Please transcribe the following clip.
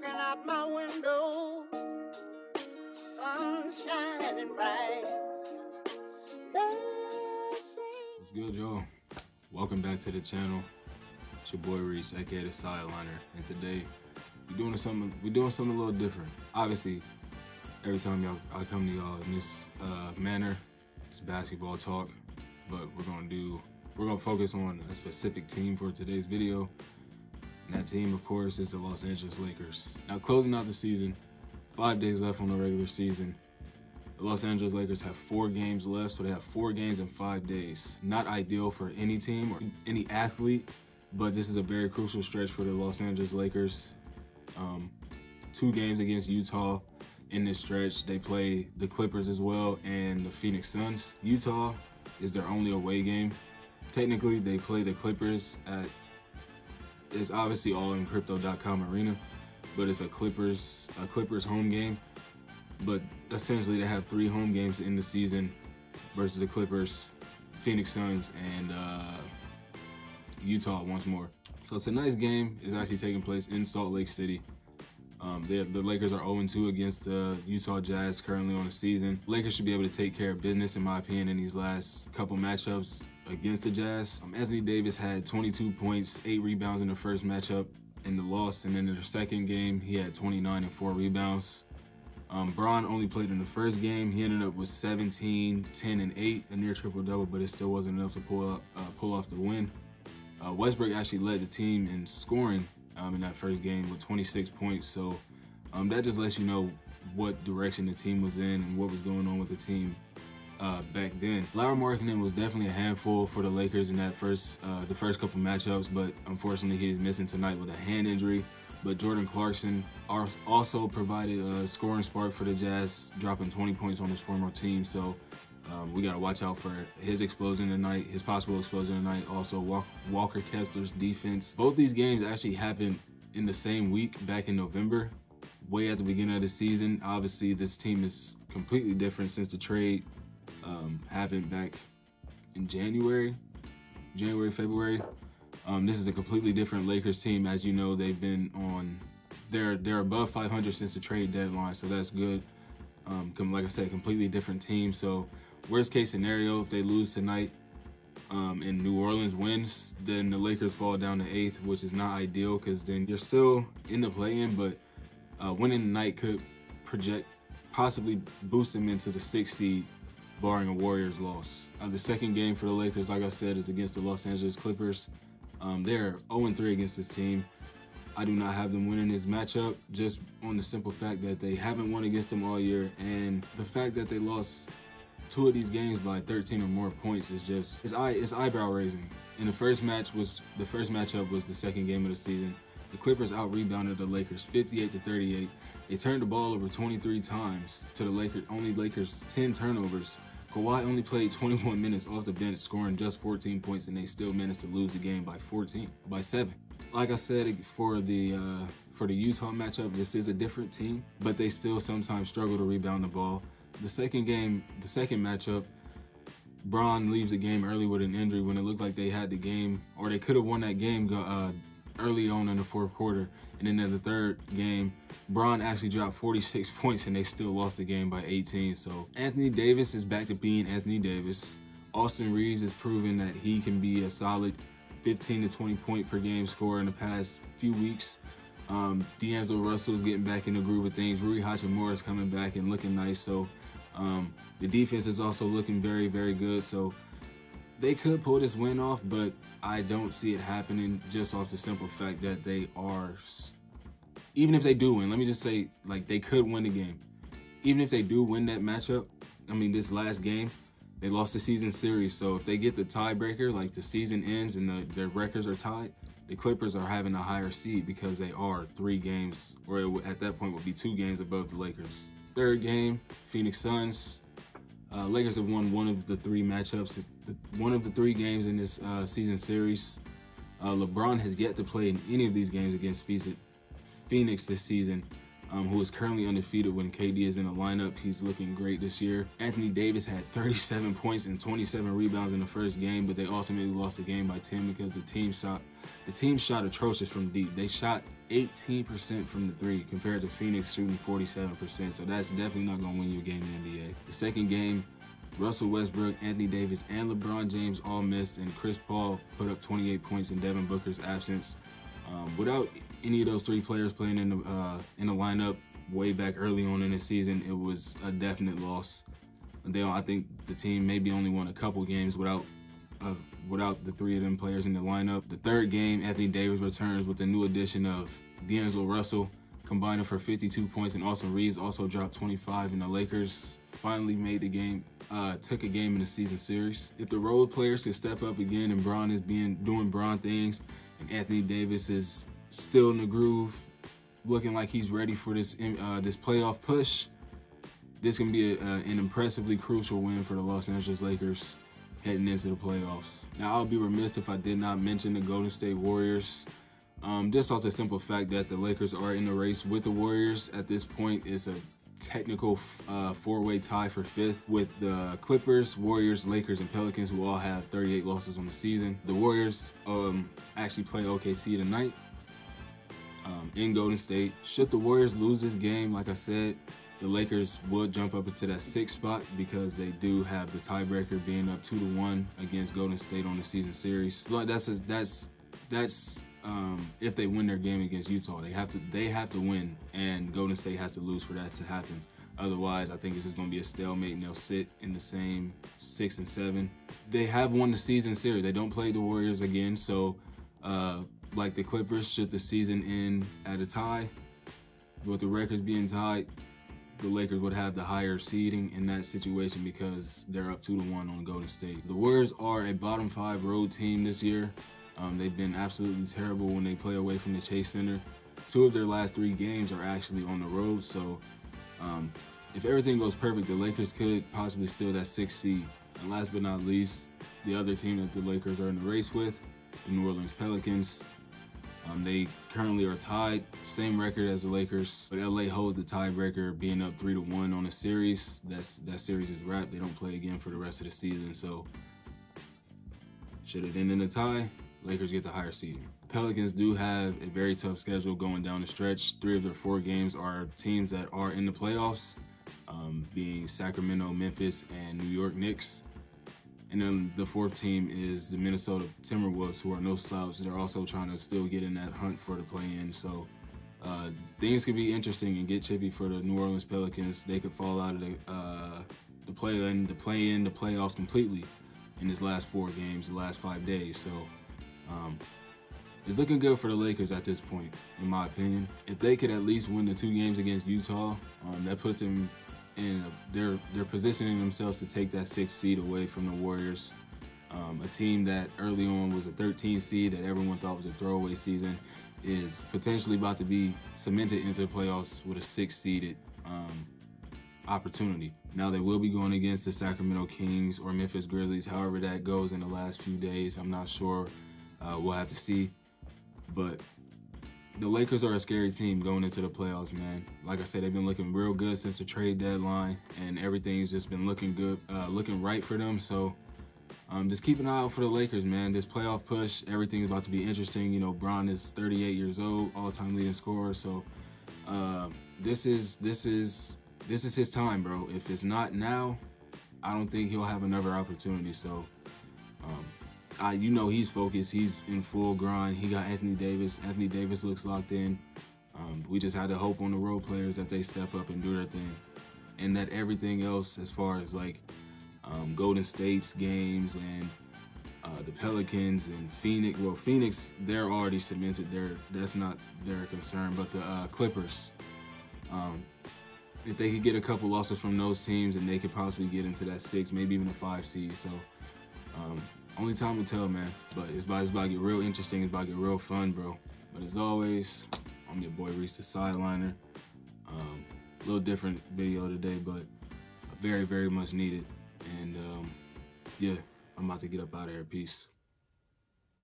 Looking out my window, sun shining bright. What's good, y'all? Welcome back to the channel. It's your boy Reese, aka the Sideliner, and today we're doing something a little different. Obviously, every time I come to y'all in this manner, it's basketball talk, but we're gonna focus on a specific team for today's video. And that team, of course, is the Los Angeles Lakers. Now, closing out the season, 5 days left on the regular season. The Los Angeles Lakers have 4 games left, so they have 4 games in 5 days. Not ideal for any team or any athlete, but this is a very crucial stretch for the Los Angeles Lakers. 2 games against Utah in this stretch. They play the Clippers as well and the Phoenix Suns. Utah is their only away game. Technically, they play the Clippers at, it's obviously all in Crypto.com arena, but it's a Clippers home game. But essentially, they have 3 home games in the season versus the Clippers, Phoenix Suns, and Utah once more. So tonight's game is actually taking place in Salt Lake City. The Lakers are 0-2 against the Utah Jazz currently on the season. Lakers should be able to take care of business, in my opinion, in these last couple matchups against the Jazz. Anthony Davis had 22 points, 8 rebounds in the first matchup in the loss, and then in the second game, he had 29 and 4 rebounds. Bron only played in the first game. He ended up with 17, 10, and 8, a near triple-double, but it still wasn't enough to pull off the win. Westbrook actually led the team in scoring in that first game with 26 points, so that just lets you know what direction the team was in and what was going on with the team back then. Lauri Markkanen was definitely a handful for the Lakers in that the first couple matchups, but unfortunately he's missing tonight with a hand injury. But Jordan Clarkson also provided a scoring spark for the Jazz, dropping 20 points on his former team. So we got to watch out for his explosion tonight, his possible explosion tonight. Also, Walker Kessler's defense. Both these games actually happened in the same week back in November, way at the beginning of the season. Obviously, this team is completely different since the trade happened back in January, February. This is a completely different Lakers team. As you know, they've been they're above 500 since the trade deadline, so that's good. Like I said, completely different team. So worst case scenario, if they lose tonight and New Orleans wins, then the Lakers fall down to 8th, which is not ideal because then you're still in the play-in, but winning tonight could possibly boost them into the 6th seed, barring a Warriors loss. The second game for the Lakers, like I said, is against the Los Angeles Clippers. They're 0-3 against this team. I do not have them winning this matchup, just on the simple fact that they haven't won against them all year, and the fact that they lost 2 of these games by 13 or more points is just, it's eyebrow raising. And the first matchup was the second game of the season. The Clippers out-rebounded the Lakers 58-38. They turned the ball over 23 times to the Lakers, only Lakers 10 turnovers. Kawhi only played 21 minutes off the bench, scoring just 14 points, and they still managed to lose the game by 7. Like I said, for the Utah matchup, this is a different team, but they still sometimes struggle to rebound the ball. The second matchup, Bron leaves the game early with an injury when it looked like they had the game, or they could have won that game early on in the 4th quarter. And then in the third game, Bron actually dropped 46 points and they still lost the game by 18. So Anthony Davis is back to being Anthony Davis. Austin Reeves has proven that he can be a solid 15 to 20 point per game scorer in the past few weeks. D'Angelo Russell is getting back in the groove of things. Rui Hachimura is coming back and looking nice. So the defense is also looking very, very good. So they could pull this win off, but I don't see it happening just off the simple fact that they are, even if they do win, let me just say, like, they could win the game. Even if they do win that matchup, I mean, this last game, they lost the season series. So if they get the tiebreaker, like the season ends and their records are tied, the Clippers are having a higher seed because they are 3 games, or at that point would be 2 games above the Lakers. Third game, Phoenix Suns. Lakers have won one of the 3 matchups, one of the 3 games in this season series. LeBron has yet to play in any of these games against Phoenix this season. who is currently undefeated when KD is in the lineup. He's looking great this year. Anthony Davis had 37 points and 27 rebounds in the first game, but they ultimately lost the game by 10 because the team shot atrocious from deep. They shot 18% from the three compared to Phoenix shooting 47%. So that's definitely not going to win you a game in the NBA. The second game, Russell Westbrook, Anthony Davis, and LeBron James all missed, and Chris Paul put up 28 points in Devin Booker's absence. Without any of those three players playing in the lineup way back early on in the season, it was a definite loss. I think the team maybe only won a couple games without the three of them players in the lineup. The third game, Anthony Davis returns with the new addition of D'Angelo Russell, combining for 52 points, and Austin Reeves also dropped 25, and the Lakers finally made the game, took a game in the season series. If the role players could step up again and Bron is doing Bron things, and Anthony Davis is still in the groove, looking like he's ready for this playoff push, this can be an impressively crucial win for the Los Angeles Lakers heading into the playoffs. Now, I'll be remiss if I did not mention the Golden State Warriors. Just off the simple fact that the Lakers are in the race with the Warriors. At this point, it's a technical four-way tie for fifth with the Clippers, Warriors, Lakers, and Pelicans, who all have 38 losses on the season. The Warriors actually play OKC tonight in Golden State. Should the Warriors lose this game, like I said, the Lakers would jump up into that sixth spot because they do have the tiebreaker being up 2-1 against Golden State on the season series. So that's if they win their game against Utah. They have to win, and Golden State has to lose for that to happen. Otherwise, I think it's just going to be a stalemate, and they'll sit in the same 6 and 7. They have won the season series. They don't play the Warriors again, so like the Clippers, should the season end at a tie, with the records being tied, the Lakers would have the higher seeding in that situation because they're up 2-1 on Golden State. The Warriors are a bottom 5 road team this year. They've been absolutely terrible when they play away from the Chase Center. 2 of their last 3 games are actually on the road, so if everything goes perfect, the Lakers could possibly steal that 6th seed. And last but not least, the other team that the Lakers are in the race with, the New Orleans Pelicans. They currently are tied, same record as the Lakers, but LA holds the tiebreaker, being up 3-1 on the series. That series is wrapped. They don't play again for the rest of the season, so should it end in a tie, Lakers get the higher seed. Pelicans do have a very tough schedule going down the stretch. 3 of their 4 games are teams that are in the playoffs, being Sacramento, Memphis, and New York Knicks. And then the 4th team is the Minnesota Timberwolves, who are no slouch. They're also trying to still get in that hunt for the play-in. So things could be interesting and get chippy for the New Orleans Pelicans. They could fall out of the play-in, the playoffs completely in this last 4 games, the last 5 days. So it's looking good for the Lakers at this point, in my opinion. If they could at least win the 2 games against Utah, that puts them in they're positioning themselves to take that 6th seed away from the Warriors, a team that early on was a 13 seed that everyone thought was a throwaway season, is potentially about to be cemented into the playoffs with a 6th seeded opportunity. Now they will be going against the Sacramento Kings or Memphis Grizzlies, however that goes in the last few days. I'm not sure. We'll have to see. But the Lakers are a scary team going into the playoffs, man. Like I said, they've been looking real good since the trade deadline, and everything's just been looking good, looking right for them. So just keep an eye out for the Lakers, man. This playoff push, everything's about to be interesting. You know, Bron is 38 years old, all-time leading scorer. So this is his time, bro. If it's not now, I don't think he'll have another opportunity. So you know he's focused. He's in full grind. He got Anthony Davis. Anthony Davis looks locked in. We just had to hope on the role players that they step up and do their thing, and that everything else, as far as like Golden State's games and the Pelicans and Phoenix. Well, Phoenix, they're already cemented. That's not their concern. But the Clippers, if they could get a couple losses from those teams, and they could possibly get into that 6, maybe even a 5 seed. So only time will tell, man. But it's about to get real interesting. It's about to get real fun, bro. But as always, I'm your boy Reese, the Sideliner. A little different video today, but very, very much needed. And yeah, I'm about to get up out of here. Peace.